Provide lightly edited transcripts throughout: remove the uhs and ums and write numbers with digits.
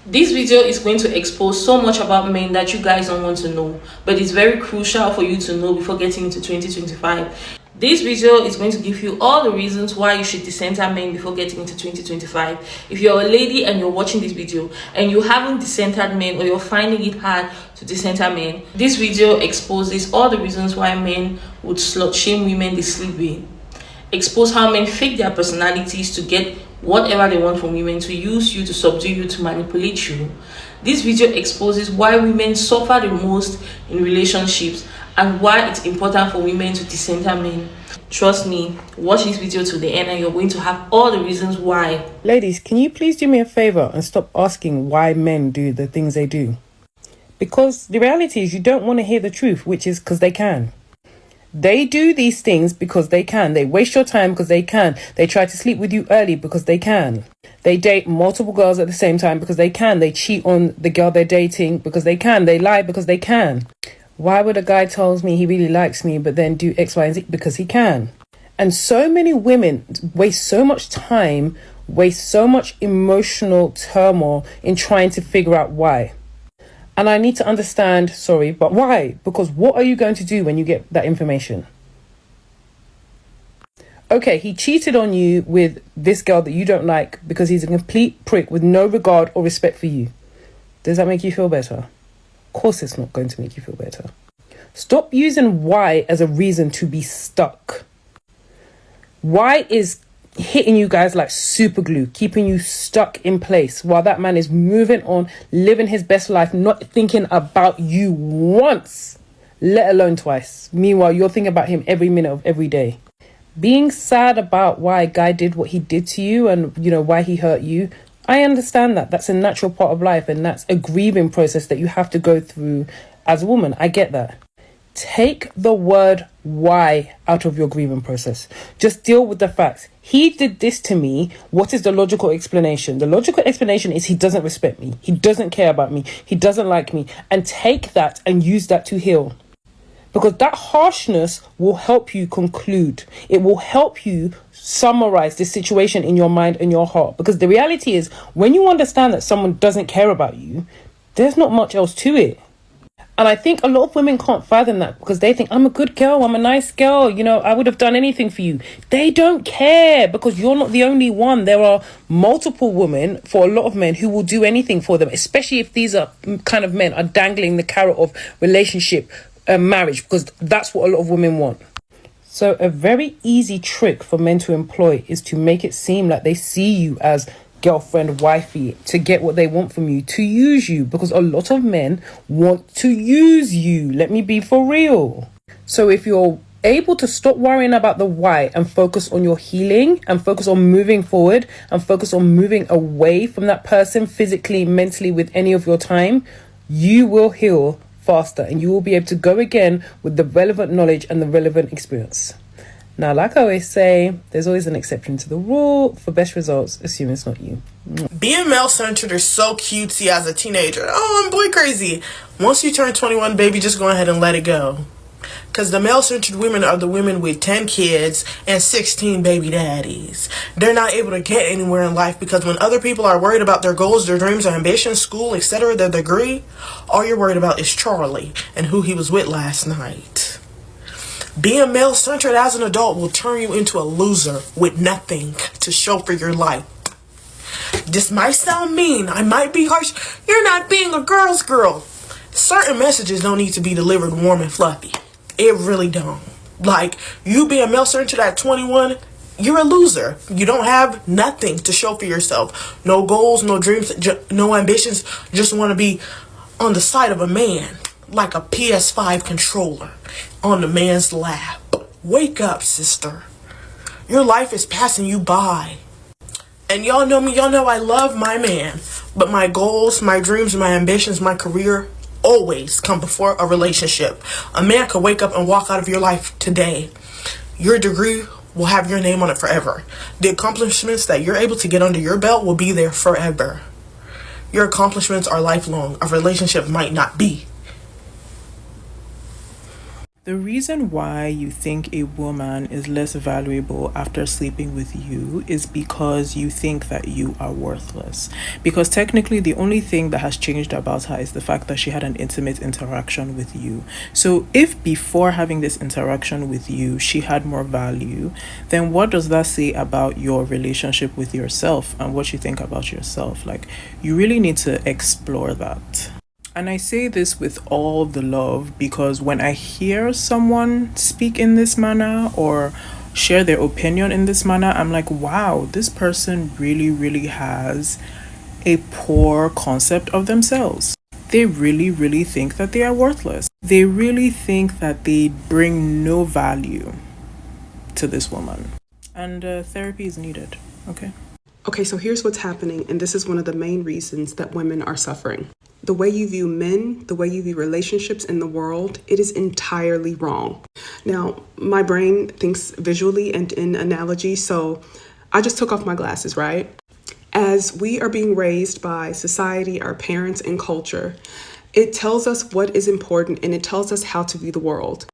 This video is going to expose so much about men that you guys don't want to know, but it's very crucial for you to know before getting into 2025. This video is going to give you all the reasons why you should decenter men before getting into 2025. If you're a lady and you're watching this video and you haven't decentered men, or you're finding it hard to decenter men, this video exposes all the reasons why men would slut shame women they sleep with. Expose how men fake their personalities to get whatever they want from women, to use you, to subdue you, to manipulate you. This video exposes why women suffer the most in relationships and why it's important for women to decenter men. Trust me, watch this video to the end and you're going to have all the reasons why. Ladies, can you please do me a favor and stop asking why men do the things they do? Because the reality is you don't want to hear the truth, which is because they can. They do these things because they can. They waste your time because they can. They try to sleep with you early because they can. They date multiple girls at the same time because they can. They cheat on the girl they're dating because they can. They lie because they can. Why would a guy tells me he really likes me but then do X, Y, and Z? Because he can. And so many women waste so much time, waste so much emotional turmoil in trying to figure out why. And I need to understand, sorry, but why? Because what are you going to do when you get that information? Okay, he cheated on you with this girl that you don't like because he's a complete prick with no regard or respect for you. Does that make you feel better? Of course it's not going to make you feel better. Stop using why as a reason to be stuck. Why is hitting you guys like super glue, keeping you stuck in place while that man is moving on, living his best life, not thinking about you once, let alone twice. Meanwhile, you're thinking about him every minute of every day. Being sad about why a guy did what he did to you and, why he hurt you, I understand that. That's a natural part of life and that's a grieving process that you have to go through as a woman. I get that. Take the word why out of your grieving process. Just deal with the facts. He did this to me. What is the logical explanation? The logical explanation is he doesn't respect me. He doesn't care about me. He doesn't like me. And take that and use that to heal. Because that harshness will help you conclude. It will help you summarize the situation in your mind and your heart. Because the reality is, when you understand that someone doesn't care about you, there's not much else to it. And I think a lot of women can't fathom that because they think, I'm a good girl, I'm a nice girl, I would have done anything for you. They don't care because you're not the only one. There are multiple women, for a lot of men, who will do anything for them, especially if these are kind of men are dangling the carrot of relationship, marriage, because that's what a lot of women want. So a very easy trick for men to employ is to make it seem like they see you as girlfriend, wifey, to get what they want from you, to use you, because a lot of men want to use you. Let me be for real. So if you're able to stop worrying about the why and focus on your healing and focus on moving forward and focus on moving away from that person physically, mentally, with any of your time, you will heal faster and you will be able to go again with the relevant knowledge and the relevant experience. Now, like I always say, there's always an exception to the rule. For best results, assume it's not you. Being male-centered is so cutesy as a teenager. Oh, I'm boy crazy. Once you turn 21, baby, just go ahead and let it go. Because the male-centered women are the women with 10 kids and 16 baby daddies. They're not able to get anywhere in life because when other people are worried about their goals, their dreams, their ambitions, school, etc., their degree, all you're worried about is Charlie and who he was with last night. Being male-centered as an adult will turn you into a loser with nothing to show for your life. This might sound mean. I might be harsh. You're not being a girl's girl. Certain messages don't need to be delivered warm and fluffy. It really don't. Like, you being male-centered at 21, you're a loser. You don't have nothing to show for yourself. No goals, no dreams, no ambitions. Just want to be on the side of a man. Like a PS5 controller on the man's lap. Wake up, sister. Your life is passing you by. And y'all know me, y'all know I love my man. But my goals, my dreams, my ambitions, my career always come before a relationship. A man could wake up and walk out of your life today. Your degree will have your name on it forever. The accomplishments that you're able to get under your belt will be there forever. Your accomplishments are lifelong. A relationship might not be. The reason why you think a woman is less valuable after sleeping with you is because you think that you are worthless. Because technically, the only thing that has changed about her is the fact that she had an intimate interaction with you. So, if before having this interaction with you, she had more value, then what does that say about your relationship with yourself and what you think about yourself? Like, you really need to explore that. And I say this with all the love because when I hear someone speak in this manner or share their opinion in this manner, I'm like, wow, this person really, really has a poor concept of themselves. They really, really think that they are worthless. They really think that they bring no value to this woman. And therapy is needed, okay? Okay, so here's what's happening, and this is one of the main reasons that women are suffering. The way you view men, the way you view relationships in the world, it is entirely wrong. Now, my brain thinks visually and in analogy, so I just took off my glasses, right? As we are being raised by society, our parents, and culture, it tells us what is important and it tells us how to view the world.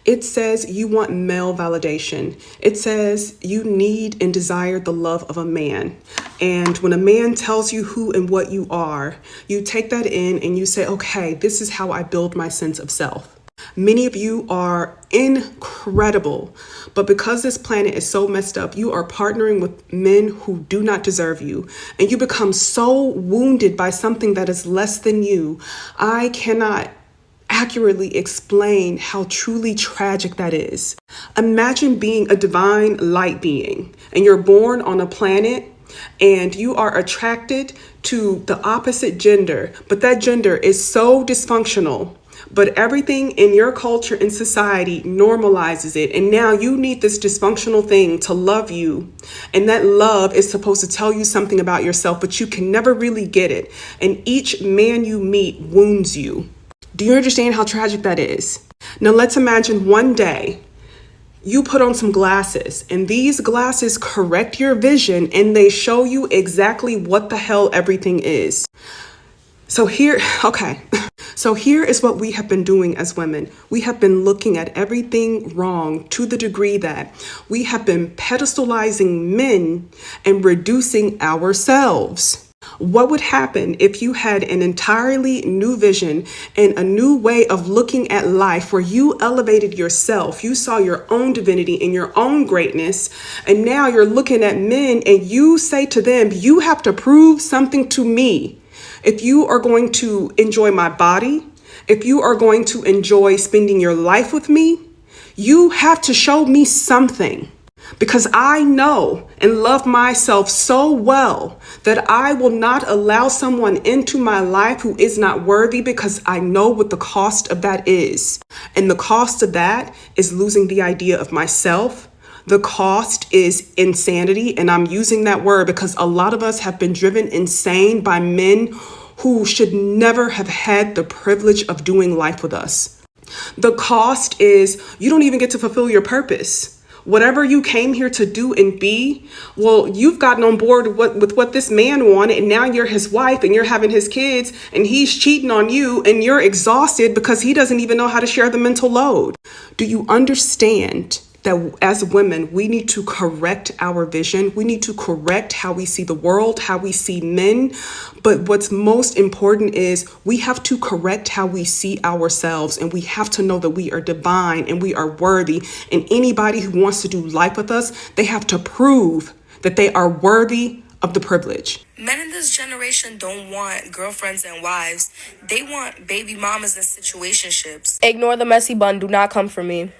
It says you want male validation. It says you need and desire the love of a man. And when a man tells you who and what you are, you take that in and you say, okay, this is how I build my sense of self. Many of you are incredible, but because this planet is so messed up, you are partnering with men who do not deserve you, and you become so wounded by something that is less than you. I cannot accurately explain how truly tragic that is. Imagine being a divine light being, and you're born on a planet and you are attracted to the opposite gender, but that gender is so dysfunctional. But everything in your culture and society normalizes it. And now you need this dysfunctional thing to love you. And that love is supposed to tell you something about yourself, but you can never really get it. And each man you meet wounds you. Do you understand how tragic that is? Now let's imagine one day you put on some glasses and these glasses correct your vision and they show you exactly what the hell everything is. So here is what we have been doing as women. We have been looking at everything wrong to the degree that we have been pedestalizing men and reducing ourselves. What would happen if you had an entirely new vision and a new way of looking at life where you elevated yourself, you saw your own divinity and your own greatness, and now you're looking at men and you say to them, you have to prove something to me. If you are going to enjoy my body, if you are going to enjoy spending your life with me, you have to show me something. Because I know and love myself so well that I will not allow someone into my life who is not worthy, because I know what the cost of that is. And the cost of that is losing the idea of myself. The cost is insanity, and I'm using that word because a lot of us have been driven insane by men who should never have had the privilege of doing life with us. The cost is you don't even get to fulfill your purpose. Whatever you came here to do and be, well, you've gotten on board with what this man wanted, and now you're his wife and you're having his kids and he's cheating on you and you're exhausted because he doesn't even know how to share the mental load. Do you understand that as women, we need to correct our vision? We need to correct how we see the world, how we see men. But what's most important is we have to correct how we see ourselves, and we have to know that we are divine and we are worthy. And anybody who wants to do life with us, they have to prove that they are worthy of the privilege. Men in this generation don't want girlfriends and wives. They want baby mamas and situationships. Ignore the messy bun. Do not come for me.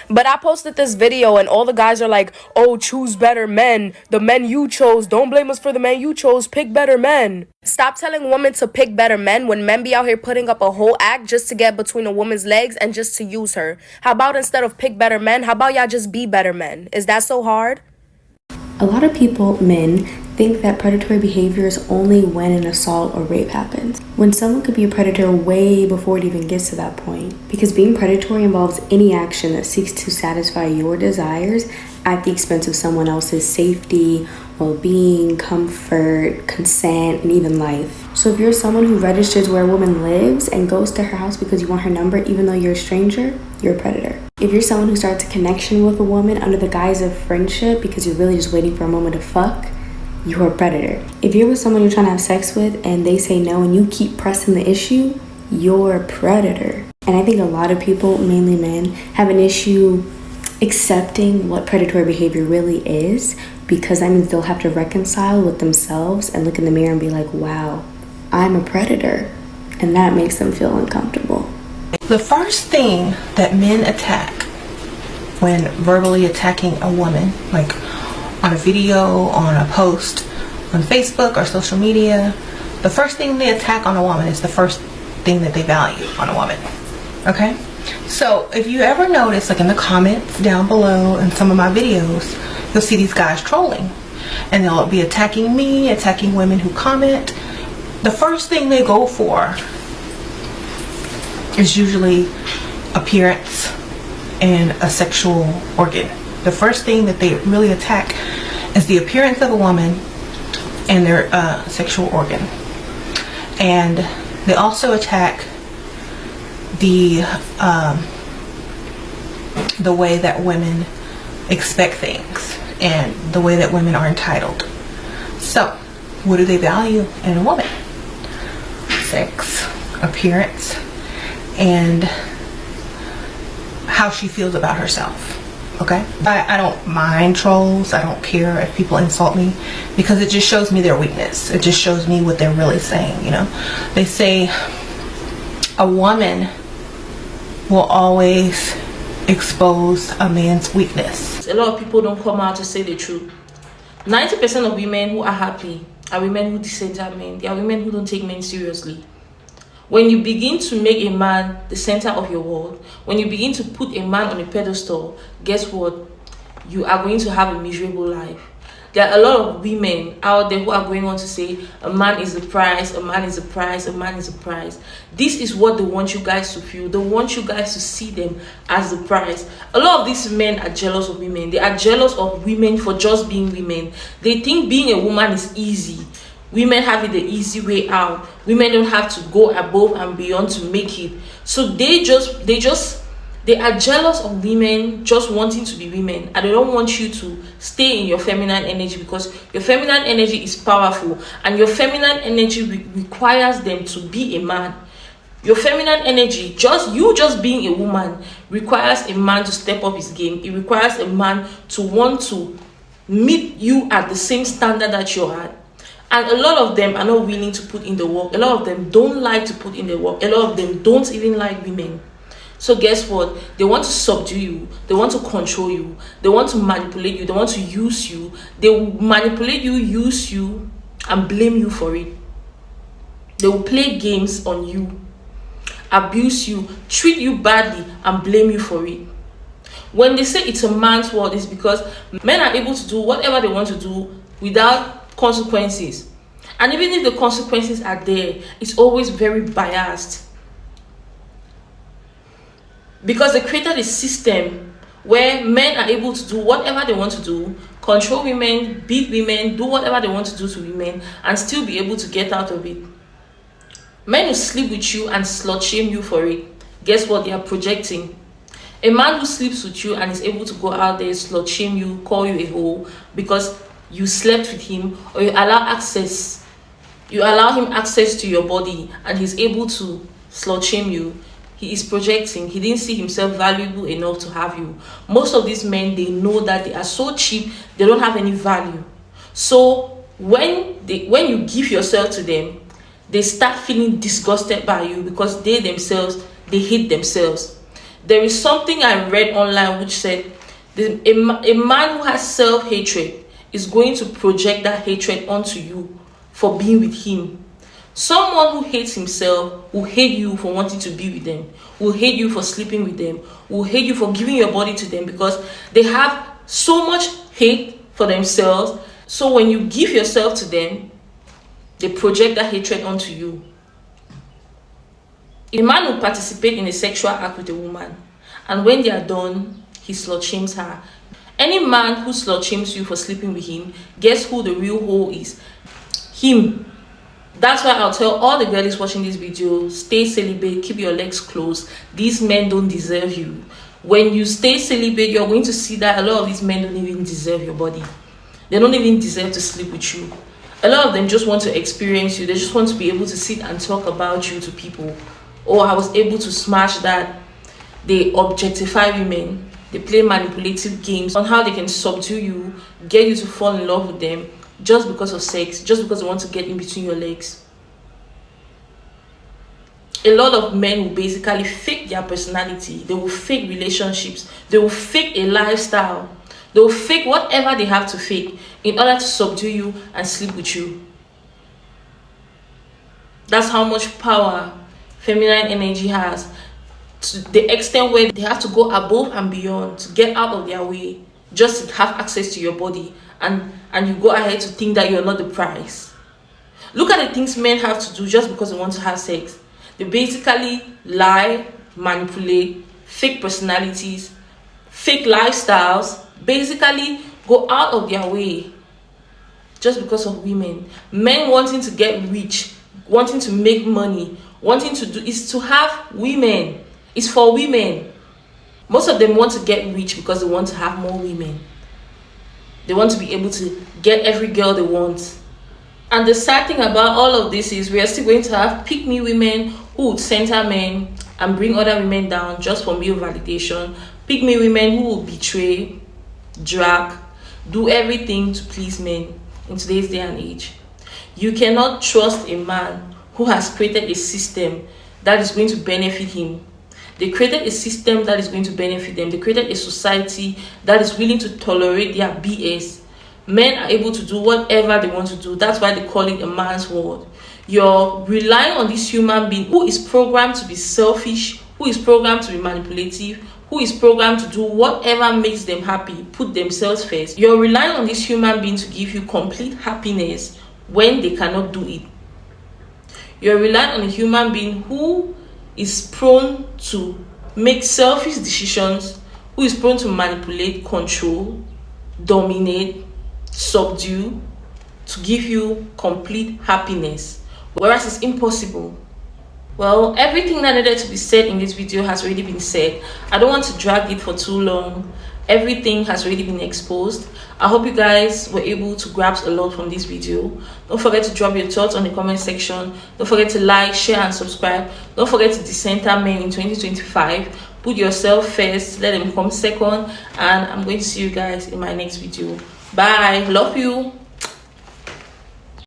But I posted this video and all the guys are like, oh, choose better men. The men you chose. Don't blame us for the men you chose. Pick better men. Stop telling women to pick better men when men be out here putting up a whole act just to get between a woman's legs and just to use her. How about instead of pick better men, how about y'all just be better men? Is that so hard? A lot of people, men, think that predatory behavior is only when an assault or rape happens, when someone could be a predator way before it even gets to that point. Because being predatory involves any action that seeks to satisfy your desires at the expense of someone else's safety, well-being, comfort, consent, and even life. So if you're someone who registers where a woman lives and goes to her house because you want her number even though you're a stranger, you're a predator. If you're someone who starts a connection with a woman under the guise of friendship because you're really just waiting for a moment to fuck, you're a predator. If you're with someone you're trying to have sex with and they say no and you keep pressing the issue, you're a predator. And I think a lot of people, mainly men, have an issue accepting what predatory behavior really is, because that means they'll have to reconcile with themselves and look in the mirror and be like, wow, I'm a predator. And that makes them feel uncomfortable. The first thing that men attack when verbally attacking a woman, like on a video, on a post, on Facebook or social media, the first thing they attack on a woman is the first thing that they value on a woman. Okay? So if you ever notice, like in the comments down below in some of my videos, you'll see these guys trolling. And they'll be attacking me, attacking women who comment. The first thing they go for is usually appearance and a sexual organ. The first thing that they really attack is the appearance of a woman and their sexual organ. And they also attack the way that women expect things and the way that women are entitled. So, what do they value in a woman? Sex, appearance, and how she feels about herself. Okay? I don't mind trolls. I don't care if people insult me, because it just shows me their weakness. It just shows me what they're really saying, you know? They say a woman will always expose a man's weakness. A lot of people don't come out to say the truth. 90% of women who are happy are women who center men. They are women who don't take men seriously. When you begin to make a man the center of your world, when you begin to put a man on a pedestal, guess what? You are going to have a miserable life. There are a lot of women out there who are going on to say, a man is the prize, a man is the prize, a man is the prize. This is what they want you guys to feel. They want you guys to see them as the prize. A lot of these men are jealous of women. They are jealous of women for just being women. They think being a woman is easy. Women have it the easy way out. Women don't have to go above and beyond to make it. So they are jealous of women just wanting to be women, and they don't want you to stay in your feminine energy, because your feminine energy is powerful and your feminine energy requires them to be a man. Your feminine energy, just being a woman, requires a man to step up his game. It requires a man to want to meet you at the same standard that you're at. And a lot of them are not willing to put in the work. A lot of them don't like to put in the work. A lot of them don't even like women. So guess what? They want to subdue you. They want to control you. They want to manipulate you. They want to use you. They will manipulate you, use you, and blame you for it. They will play games on you, abuse you, treat you badly, and blame you for it. When they say it's a man's world, it's because men are able to do whatever they want to do without consequences. And even if the consequences are there, it's always very biased, because they created a system where men are able to do whatever they want to do, control women, beat women, do whatever they want to do to women, and still be able to get out of it. Men who sleep with you and slut shame you for it, guess what? They are projecting. A man who sleeps with you and is able to go out there, slut shame you, call you a hoe because you slept with him, or you allow him access to your body, and he's able to slut shame you, he is projecting. He didn't see himself valuable enough to have you. Most of these men, they know that they are so cheap, they don't have any value. So when you give yourself to them, they start feeling disgusted by you, because they themselves, they hate themselves. There is something I read online which said a man who has self-hatred is going to project that hatred onto you for being with him. Someone who hates himself will hate you for wanting to be with them, will hate you for sleeping with them, will hate you for giving your body to them, because they have so much hate for themselves. So when you give yourself to them, they project that hatred onto you. A man will participate in a sexual act with a woman, and when they are done, he slut shames her. Any man who slut shames you for sleeping with him, guess who the real hoe is? Him. That's why I'll tell all the girlies watching this video, stay celibate, keep your legs closed. These men don't deserve you. When you stay celibate, you're going to see that a lot of these men don't even deserve your body. They don't even deserve to sleep with you. A lot of them just want to experience you. They just want to be able to sit and talk about you to people. Oh, I was able to smash that. They objectify women. They play manipulative games on how they can subdue you, get you to fall in love with them just because of sex, just because they want to get in between your legs. A lot of men will basically fake their personality. They will fake relationships. They will fake a lifestyle. They will fake whatever they have to fake in order to subdue you and sleep with you. That's how much power feminine energy has, to the extent where they have to go above and beyond to get out of their way just to have access to your body, and you go ahead to think that you're not the prize. Look at the things men have to do just because they want to have sex. They basically lie, manipulate, fake personalities, fake lifestyles, basically go out of their way just because of women. Men wanting to get rich, wanting to make money, wanting to do is to have women. It's for women. Most of them want to get rich because they want to have more women. They want to be able to get every girl they want. And the sad thing about all of this is we are still going to have pick-me women who would center men and bring other women down just for male validation. Pick-me women who will betray, drag, do everything to please men in today's day and age. You cannot trust a man who has created a system that is going to benefit him. They created a system that is going to benefit them. They created a society that is willing to tolerate their BS. Men are able to do whatever they want to do. That's why they call it a man's world. You're relying on this human being who is programmed to be selfish, who is programmed to be manipulative, who is programmed to do whatever makes them happy, put themselves first. You're relying on this human being to give you complete happiness when they cannot do it. You're relying on a human being who is prone to make selfish decisions, who is prone to manipulate, control, dominate, subdue, to give you complete happiness, whereas it's impossible. Well, everything that needed to be said in this video has already been said. I don't want to drag it for too long. Everything has already been exposed. I hope you guys were able to grasp a lot from this video. Don't forget to drop your thoughts on the comment section. Don't forget to like, share and subscribe. Don't forget to decenter men in 2025. Put yourself first, let them come second, and I'm going to see you guys in my next video. Bye. Love you.